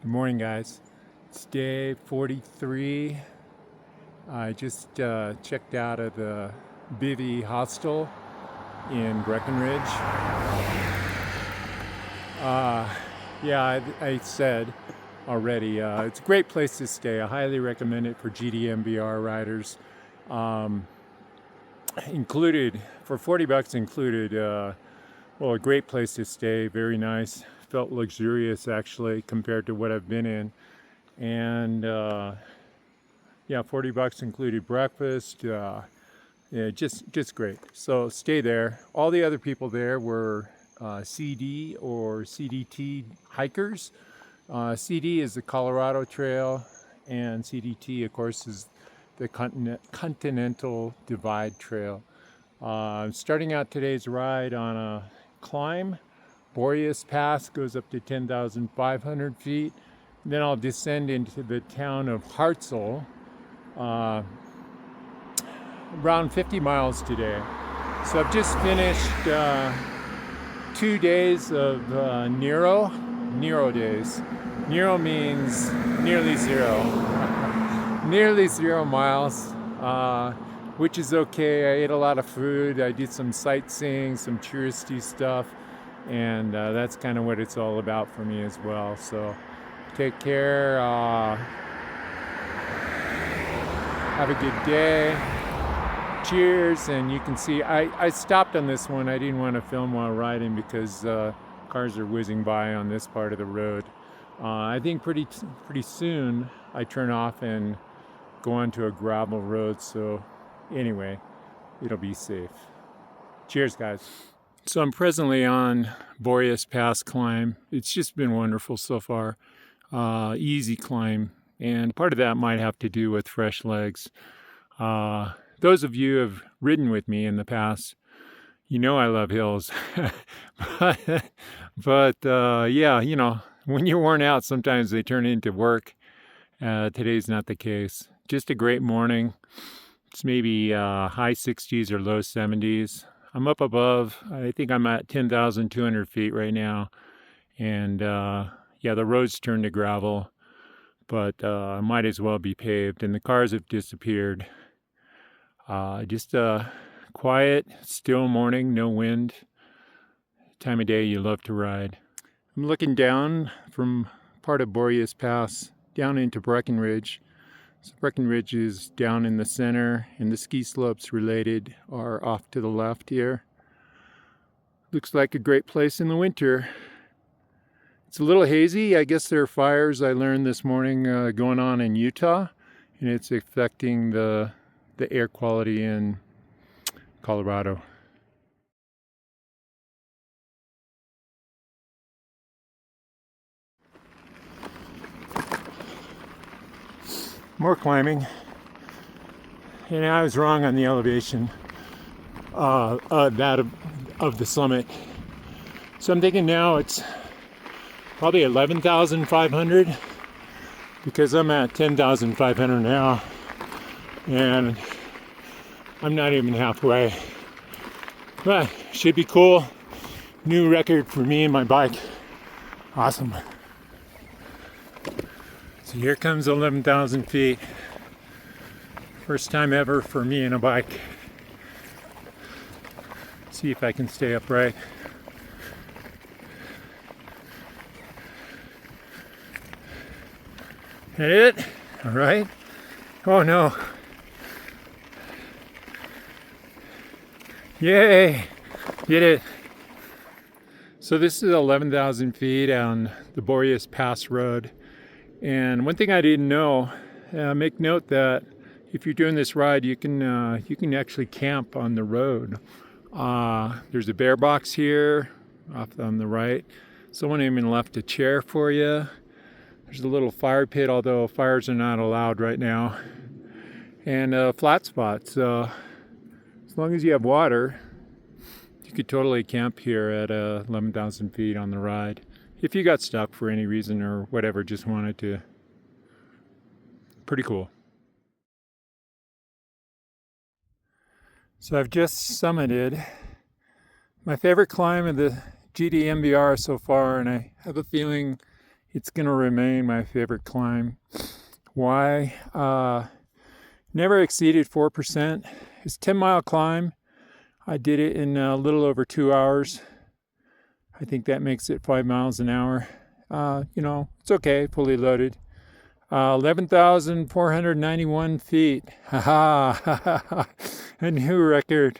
Good morning, guys. It's day 43. I just checked out of the Bivy Hostel in Breckenridge. I said already, it's a great place to stay. I highly recommend it for GDMBR riders. Included, for 40 bucks included, a great place to stay, very nice. Felt luxurious actually compared to what I've been in. And 40 bucks included breakfast. Just great. So stay there. All the other people there were CD or CDT hikers. CD is the Colorado Trail, and CDT, of course, is the Continental Divide Trail. Starting out today's ride on a climb. Boreas Pass goes up to 10,500 feet. Then I'll descend into the town of Hartzell, around 50 miles today. So I've just finished 2 days of Nero days. Nero means nearly zero. Nearly 0 miles, which is okay. I ate a lot of food. I did some sightseeing, some touristy stuff, and that's kind of what it's all about for me as well. So take care. Have a good day. Cheers. And you can see I stopped on this one. I didn't want to film while riding because cars are whizzing by on this part of the road. I think pretty soon I turn off and go onto a gravel road. So anyway, it'll be safe. Cheers, guys. So I'm presently on Boreas Pass climb. It's just been wonderful so far. Easy climb, and part of that might have to do with fresh legs. Those of you who have ridden with me in the past, you know I love hills. but when you're worn out, sometimes they turn into work. Today's not the case. Just a great morning. It's maybe high 60s or low 70s. I'm up above. I think I'm at 10,200 feet right now. And the road's turned to gravel, but might as well be paved. And the cars have disappeared. Just a quiet, still morning, no wind. Time of day you love to ride. I'm looking down from part of Boreas Pass down into Breckenridge. So Breckenridge is down in the center, and the ski slopes related are off to the left here. Looks like a great place in the winter. It's a little hazy. I guess there are fires, I learned this morning, going on in Utah, and it's affecting the air quality in Colorado. More climbing, and I was wrong on the elevation that of the summit. So I'm thinking now it's probably 11,500 because I'm at 10,500 now, and I'm not even halfway. But should be cool. New record for me and my bike. Awesome. So here comes 11,000 feet. First time ever for me and a bike. See if I can stay upright. Hit it? All right. Oh no. Yay! Did it. So this is 11,000 feet on the Boreas Pass Road. And one thing I didn't know, make note that if you're doing this ride, you can actually camp on the road. There's a bear box here, off on the right. Someone even left a chair for you. There's a little fire pit, although fires are not allowed right now. And a flat spot, so as long as you have water, you could totally camp here at 11,000 feet on the ride. If you got stuck for any reason or whatever, just wanted to. Pretty cool. So I've just summited my favorite climb of the GDMBR so far, and I have a feeling it's going to remain my favorite climb. Why? Never exceeded 4%. It's a 10-mile climb. I did it in a little over 2 hours. I think that makes it 5 miles an hour. It's okay, fully loaded. 11,491 feet. Ha! A new record.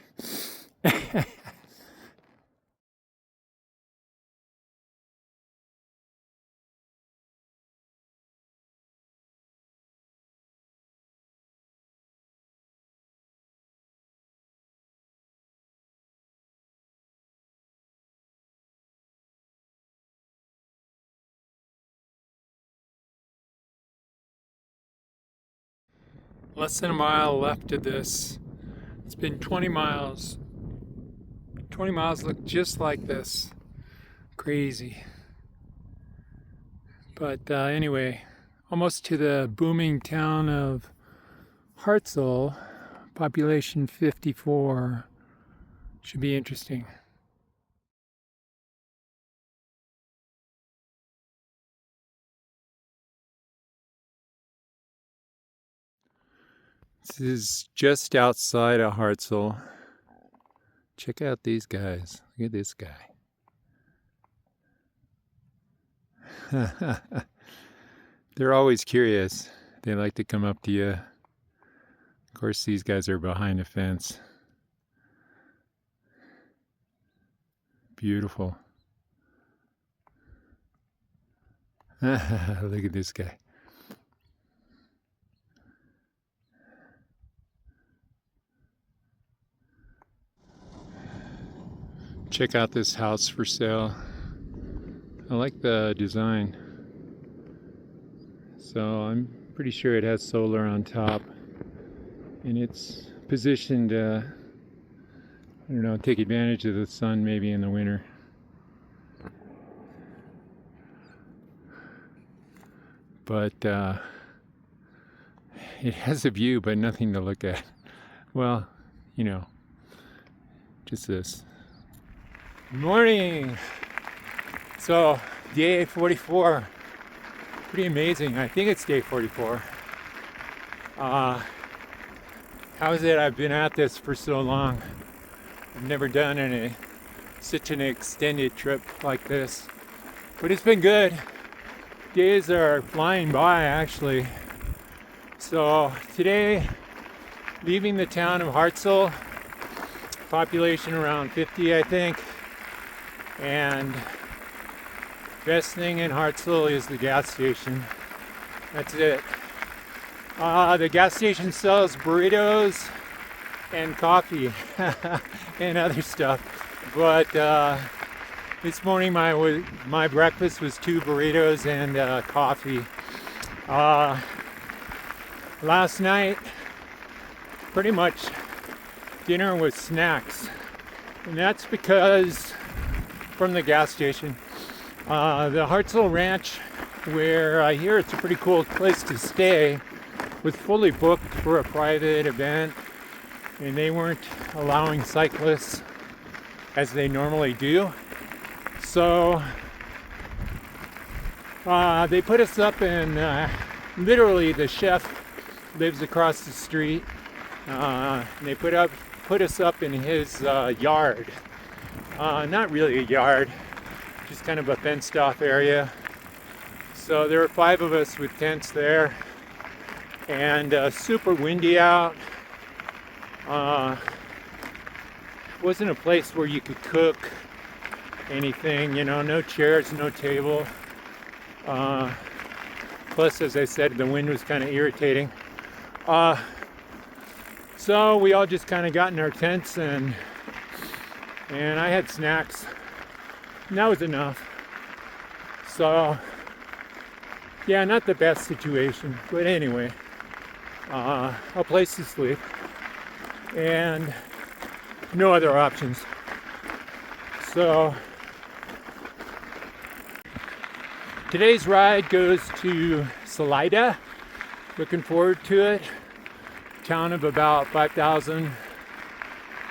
Less than a mile left of this. It's been 20 miles. 20 miles look just like this. Crazy. But anyway, almost to the booming town of Hartselle, population 54. Should be interesting. This is just outside of Hartselle. Check out these guys. Look at this guy. They're always curious. They like to come up to you. Of course, these guys are behind a fence. Beautiful. Look at this guy. Check out this house for sale. I like the design. So I'm pretty sure it has solar on top, and it's positioned to, take advantage of the sun maybe in the winter. But it has a view, but nothing to look at. Well, just this. Morning! So, day 44. Pretty amazing. I think it's day 44. How is it I've been at this for so long? I've never done such an extended trip like this. But it's been good. Days are flying by, actually. So, today, leaving the town of Hartselle, population around 50, I think. And best thing in Hartselle is the gas station. That's it. The gas station sells burritos and coffee and other stuff. But this morning my breakfast was 2 burritos and coffee. Last night, pretty much dinner was snacks. And that's because from the gas station. The Hartselle Ranch, where I hear it's a pretty cool place to stay, was fully booked for a private event, and they weren't allowing cyclists as they normally do. So they put us up in, literally the chef lives across the street. They put us up in his yard. Not really a yard, just kind of a fenced off area. So there were 5 of us with tents there, and super windy out. Wasn't a place where you could cook anything, no chairs, no table. Plus, as I said, the wind was kind of irritating. So we all just kind of got in our tents, and I had snacks, and that was enough. So yeah, not the best situation, but anyway, a place to sleep and no other options. So today's ride goes to Salida. Looking forward to it. Town of about 5,000.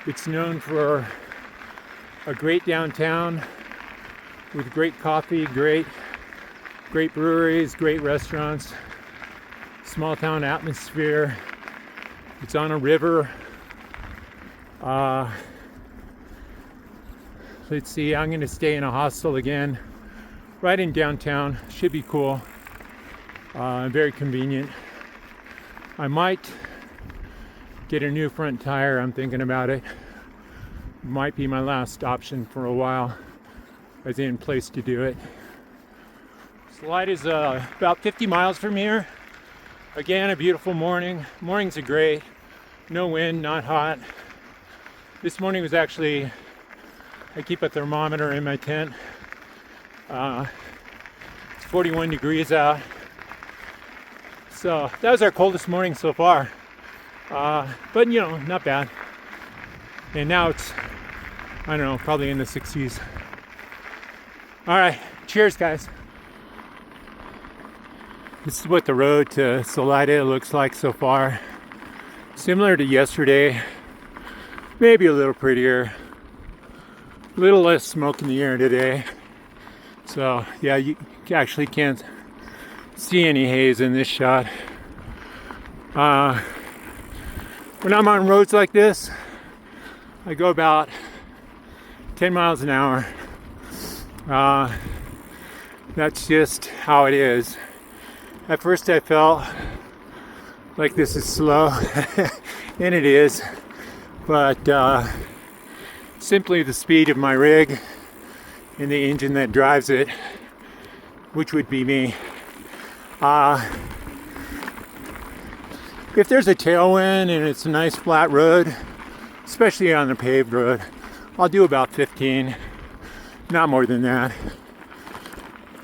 It's known for a great downtown with great coffee, great Great breweries, great restaurants, small town atmosphere. It's on a river. Let's see, I'm gonna stay in a hostel again, right in downtown. Should be cool. Very convenient. I might get a new front tire. I'm thinking about it. Might be my last option for a while. I was in place to do it. Salida is about 50 miles from here. Again, a beautiful morning. Mornings are great. No wind, not hot. This morning was actually, I keep a thermometer in my tent. It's 41 degrees out. So that was our coldest morning so far. But you know, not bad. And now it's, I don't know, probably in the 60s. All right, cheers guys. This is what the road to Salida looks like so far. Similar to yesterday, maybe a little prettier. A little less smoke in the air today. So yeah, you actually can't see any haze in this shot. When I'm on roads like this, I go about 10 miles an hour. That's just how it is. At first I felt like this is slow, and it is, but simply the speed of my rig and the engine that drives it, which would be me. If there's a tailwind and it's a nice flat road, especially on the paved road, I'll do about 15, not more than that.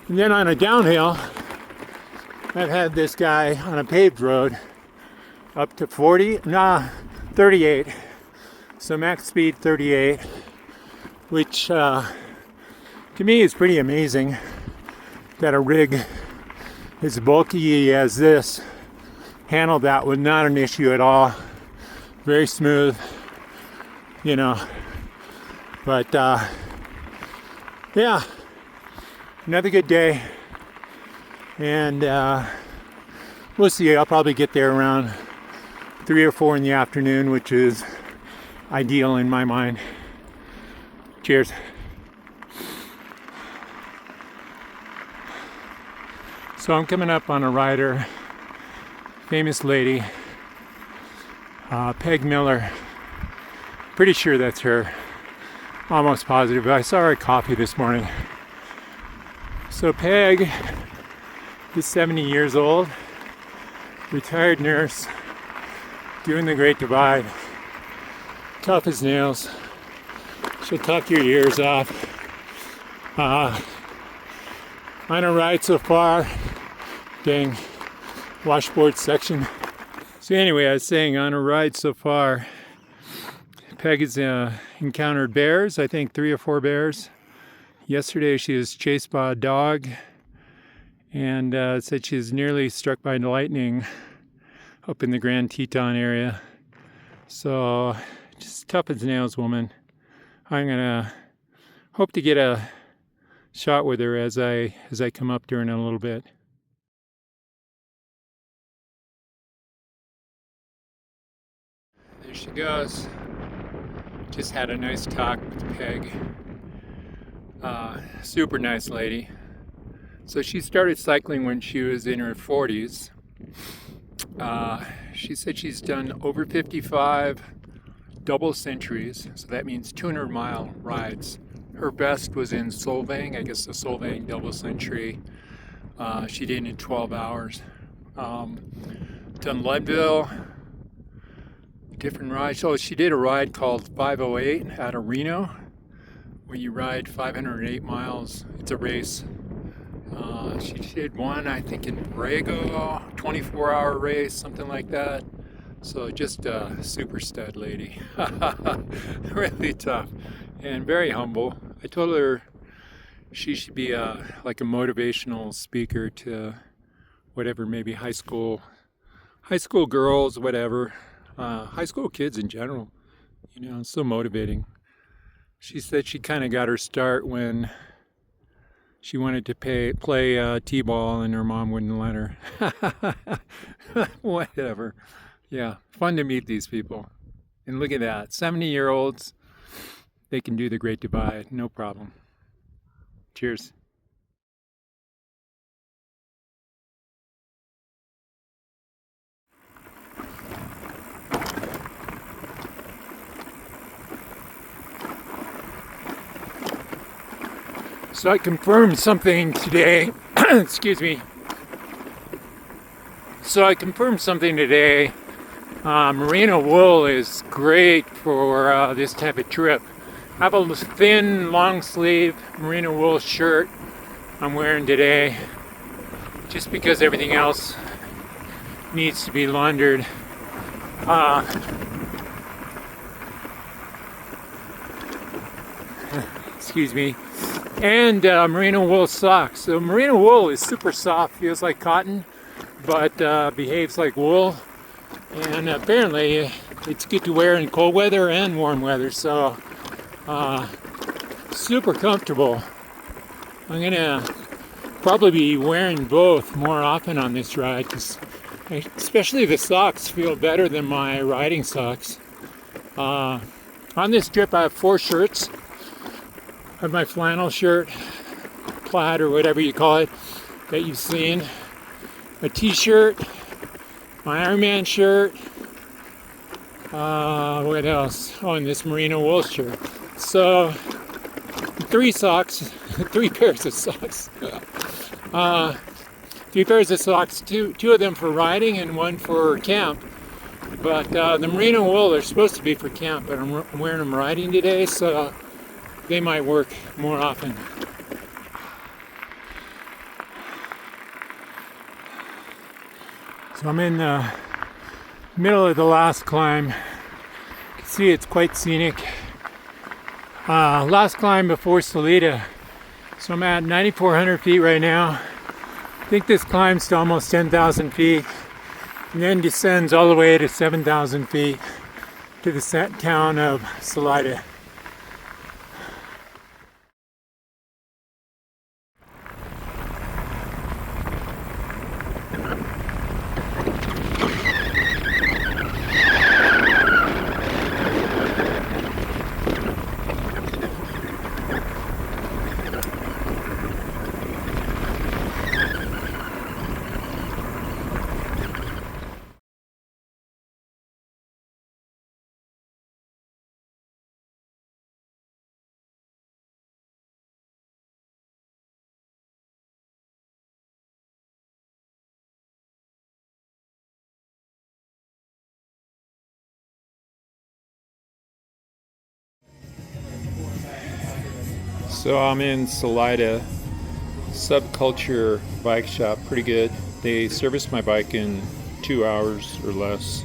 And then on a downhill, I've had this guy on a paved road up to 38. So max speed 38, which to me is pretty amazing that a rig as bulky as this handled that with not an issue at all. Very smooth, you know. But yeah, another good day. And we'll see. I'll probably get there around 3 or 4 in the afternoon, which is ideal in my mind. Cheers. So I'm coming up on a rider, famous lady, Peg Miller. Pretty sure that's her. Almost positive. I saw her at coffee this morning. So Peg is 70 years old, retired nurse, doing the Great Divide, tough as nails. She'll talk your ears off. On a ride so far, dang, washboard section. So anyway, I was saying on a ride so far, Peg has encountered bears, I think 3 or 4 bears. Yesterday she was chased by a dog, and said she was nearly struck by lightning up in the Grand Teton area. So just tough as nails, woman. I'm gonna hope to get a shot with her as I come up during a little bit. There she goes. Just had a nice talk with Peg. Super nice lady. So she started cycling when she was in her 40s. She said she's done over 55 double centuries, so that means 200-mile rides. Her best was in Solvang, I guess the Solvang double century. She did it in 12 hours. Done Leadville, different rides. So she did a ride called 508 out of Reno, where you ride 508 miles. It's a race. She did one, I think, in Borrego, 24-hour race, something like that. So just a super stud lady. Really tough and very humble. I told her she should be like a motivational speaker to whatever, maybe high school girls, whatever, high school kids in general. You know, it's so motivating. She said she kind of got her start when She wanted to play t-ball and her mom wouldn't let her. Whatever. Yeah, fun to meet these people. And look at that, 70-year-olds, they can do the Great Divide, no problem. Cheers. So I confirmed something today. Excuse me. So I confirmed something today. Merino wool is great for this type of trip. I have a thin, long sleeve merino wool shirt I'm wearing today, just because everything else needs to be laundered. Excuse me. And merino wool socks. So merino wool is super soft, feels like cotton, but behaves like wool. And apparently it's good to wear in cold weather and warm weather, so super comfortable. I'm gonna probably be wearing both more often on this ride, because especially the socks feel better than my riding socks. On this trip I have 4 shirts. I have my flannel shirt, plaid or whatever you call it that you've seen, a t-shirt, my Ironman shirt, what else? Oh, and this merino wool shirt. So 3 socks, 3 pairs of socks. 3 pairs of socks, two of them for riding and 1 for camp. But the merino wool are supposed to be for camp, but I'm wearing them riding today, so they might work more often. So I'm in the middle of the last climb. You can see it's quite scenic. Last climb before Salida. So I'm at 9,400 feet right now. I think this climbs to almost 10,000 feet and then descends all the way to 7,000 feet to the town of Salida. So I'm in Salida, Subculture bike shop, pretty good. They serviced my bike in 2 hours or less.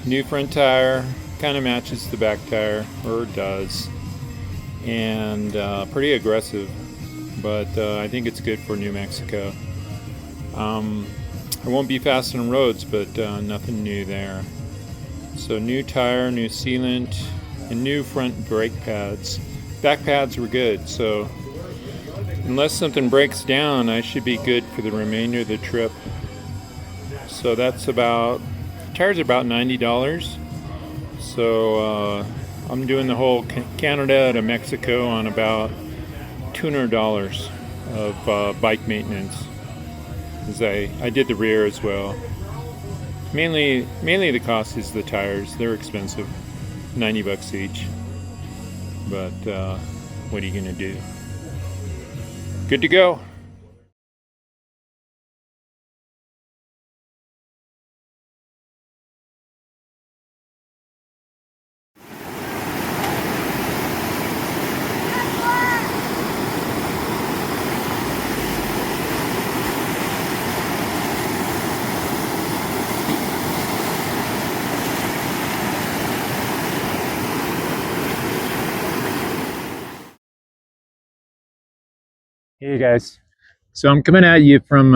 New front tire, kind of matches the back tire, or does. And pretty aggressive, but I think it's good for New Mexico. I won't be fast on roads, but nothing new there. So new tire, new sealant, and new front brake pads. Back pads were good, so unless something breaks down, I should be good for the remainder of the trip. So that's about, tires are about $90. So I'm doing the whole Canada to Mexico on about $200 of bike maintenance. As I did the rear as well. Mainly the cost is the tires. They're expensive, $90 each. But what are you gonna do? Good to go. Hey guys, so I'm coming at you from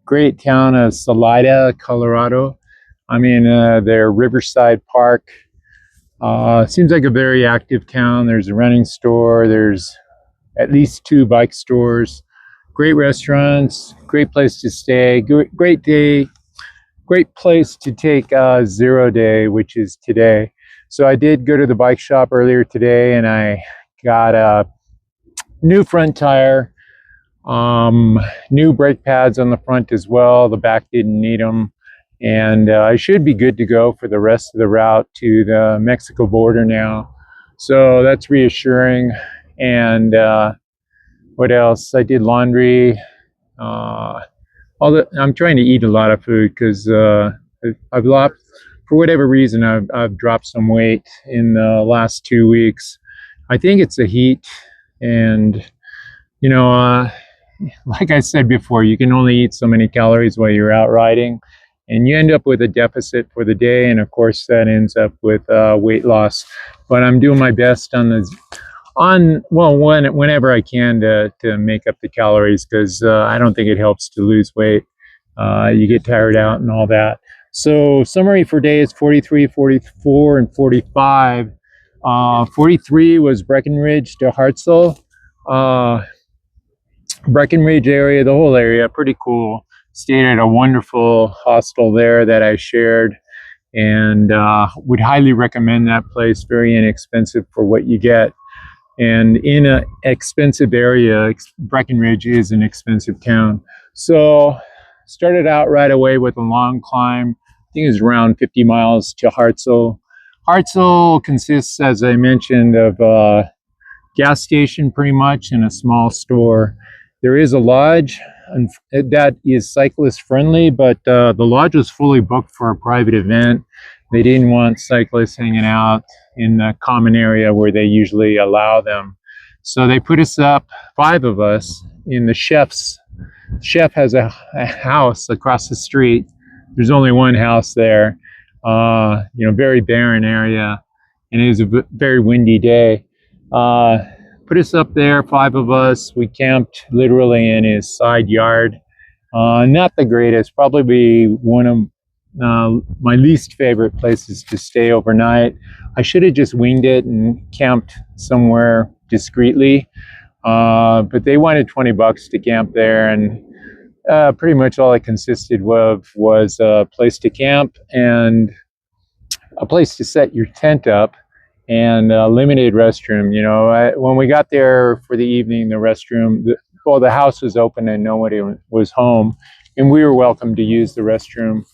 great town of Salida, Colorado. I'm in their Riverside Park. Seems like a very active town. There's a running store, there's at least 2 bike stores, great restaurants, great place to stay, great day, great place to take 0 day, which is today. So I did go to the bike shop earlier today and I got a new front tire, new brake pads on the front as well. The back didn't need them. And I should be good to go for the rest of the route to the Mexico border now. So that's reassuring. And what else? I did laundry. I'm trying to eat a lot of food because I've lost, for whatever reason, I've dropped some weight in the last 2 weeks. I think it's the heat, and you know, like I said before, you can only eat so many calories while you're out riding, and you end up with a deficit for the day, and of course that ends up with weight loss. But I'm doing my best whenever I can to make up the calories, because I don't think it helps to lose weight. You get tired out and all that. So summary for days 43, 44, and 45. 43 was Breckenridge to Hartselle. Breckenridge area, the whole area, pretty cool. Stayed at a wonderful hostel there that I shared, and would highly recommend that place. Very inexpensive for what you get. And in an expensive area, Breckenridge is an expensive town. So started out right away with a long climb. I think it was around 50 miles to Hartselle. Hartselle consists, as I mentioned, of a gas station pretty much and a small store. There is a lodge that is cyclist friendly, but the lodge was fully booked for a private event. They didn't want cyclists hanging out in the common area where they usually allow them. So they put us up, 5 of us, in the chef's. The chef has a house across the street. There's only one house there. Very barren area, and it was a very windy day. Put us up there, 5 of us. We camped literally in his side yard. Not the greatest, probably one of my least favorite places to stay overnight. I should have just winged it and camped somewhere discreetly, but they wanted $20 to camp there, and pretty much all it consisted of was a place to camp and a place to set your tent up and a limited restroom. When we got there for the evening, the restroom, the house was open and nobody was home, and we were welcome to use the restroom.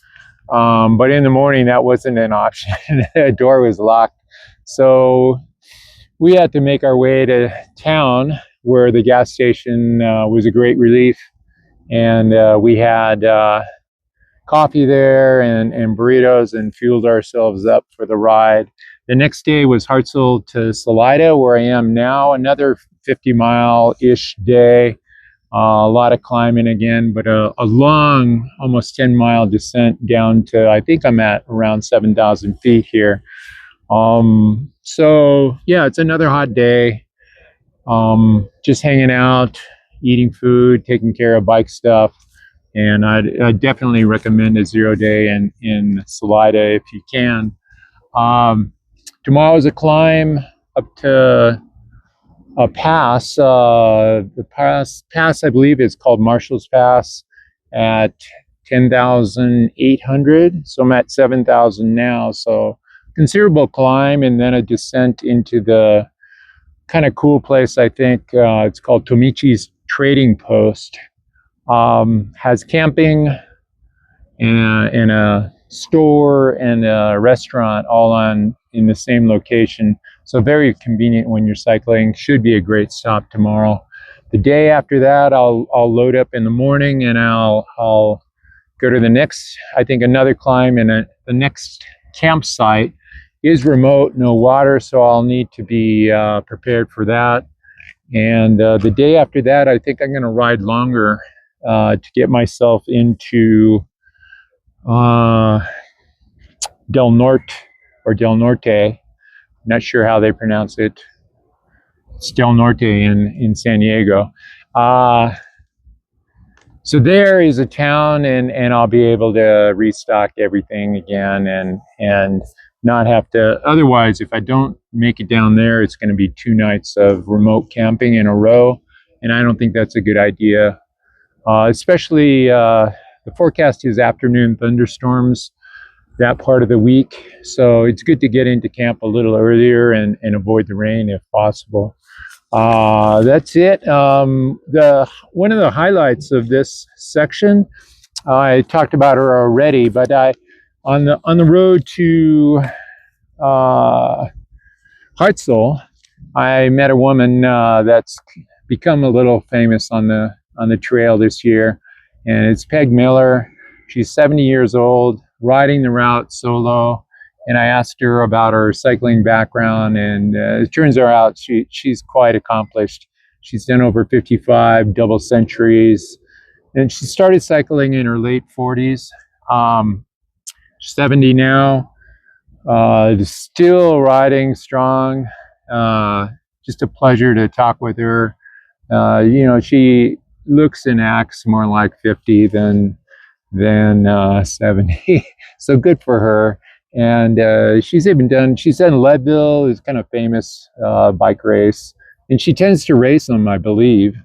But in the morning, that wasn't an option. The door was locked. So we had to make our way to town, where the gas station was a great relief. And we had coffee there and burritos and fueled ourselves up for the ride. The next day was Hartselle to Salida, where I am now, another 50-mile-ish day. A lot of climbing again, but a long, almost 10-mile descent down to, I think I'm at around 7,000 feet here. So yeah, it's another hot day. Just hanging out, eating food, taking care of bike stuff. And I definitely recommend a 0 day in Salida if you can. Tomorrow is a climb up to a pass. The pass, I believe, is called Marshall's Pass at 10,800. So I'm at 7,000 now. So considerable climb, and then a descent into the kind of cool place, I think. It's called Tomichi's Trading Post. Has camping and a store and a restaurant all in the same location. So very convenient when you're cycling. Should be a great stop tomorrow. The day after that, I'll load up in the morning, and I'll go to the next, I think, another climb, and the next campsite is remote, no water, so I'll need to be prepared for that. And the day after that, I think I'm going to ride longer to get myself into Del Norte or Del Norte. Not sure how they pronounce it. It's Del Norte in San Diego. So there is a town, and I'll be able to restock everything again and not have to. Otherwise, if I don't make it down there, it's going to be 2 nights of remote camping in a row, and I don't think that's a good idea. Especially the forecast is afternoon thunderstorms that part of the week, so it's good to get into camp a little earlier and avoid the rain if possible. That's it. The one of the highlights of this section, I talked about her already, but I on the road to uh, Hartzell, I met a woman that's become a little famous on the trail this year, and it's Peg Miller. She's 70 years old, riding the route solo. And I asked her about her cycling background, and it turns out she's quite accomplished. She's done over 55 double centuries, and she started cycling in her late 40s. 70 now, still riding strong. Just a pleasure to talk with her. She looks and acts more like 50 than 70. So good for her. And she's done Leadville, is kind of famous bike race, and she tends to race them, I believe.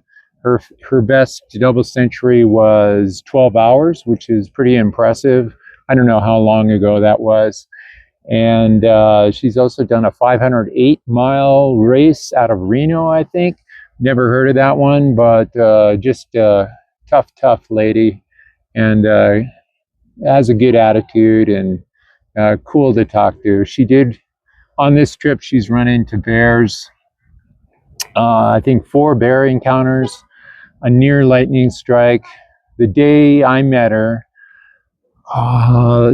Her best double century was 12 hours, which is pretty impressive. I don't know how long ago that was. And she's also done a 508-mile race out of Reno, I think. Never heard of that one, but just a tough lady, and has a good attitude, and cool to talk to. She did, on this trip, she's run into bears. I think 4 bear encounters, a near lightning strike. The day I met her,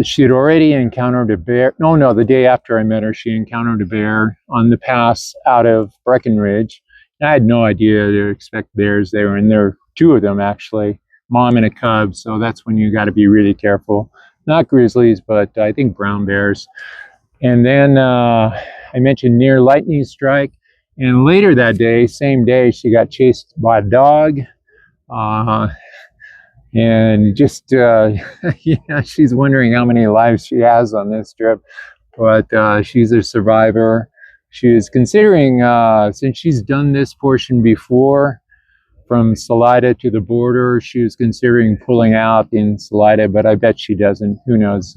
she had already encountered a bear. No, the day after I met her, she encountered a bear on the pass out of Breckenridge. And I had no idea to expect bears there, and there were 2 of them actually, mom and a cub. So that's when you got to be really careful. Not grizzlies, but I think brown bears. And then I mentioned near lightning strike. And later that day, same day, she got chased by a dog. And just she's wondering how many lives she has on this trip, but she's a survivor. She is considering, since she's done this portion before from Salida to the border, she was considering pulling out in Salida, but I bet she doesn't. Who knows?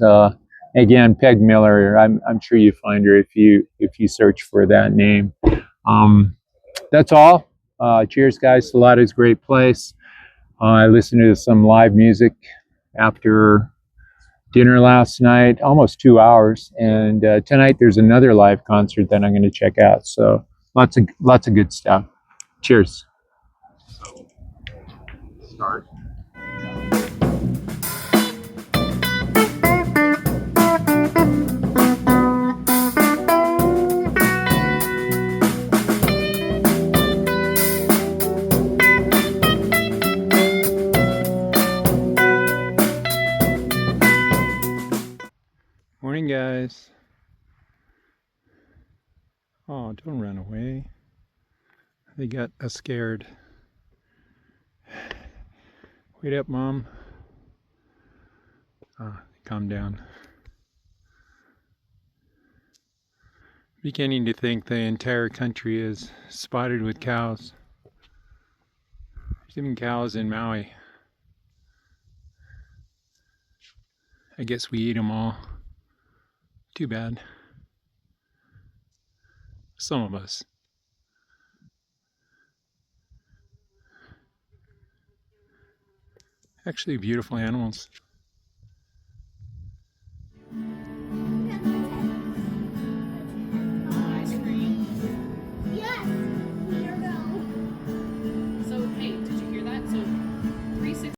Again, Peg Miller. I'm sure you find her if you search for that name. That's all. Cheers, guys. Salida's a great place. I listened to some live music after dinner last night, almost 2 hours, and tonight there's another live concert that I'm going to check out. So lots of good stuff. Cheers. Start. Morning, guys. Oh, don't run away. They got us scared. Wait up, Mom. Calm down. Beginning to think the entire country is spotted with cows. There's even cows in Maui. I guess we eat them all. Too bad. Some of us. Actually, beautiful animals.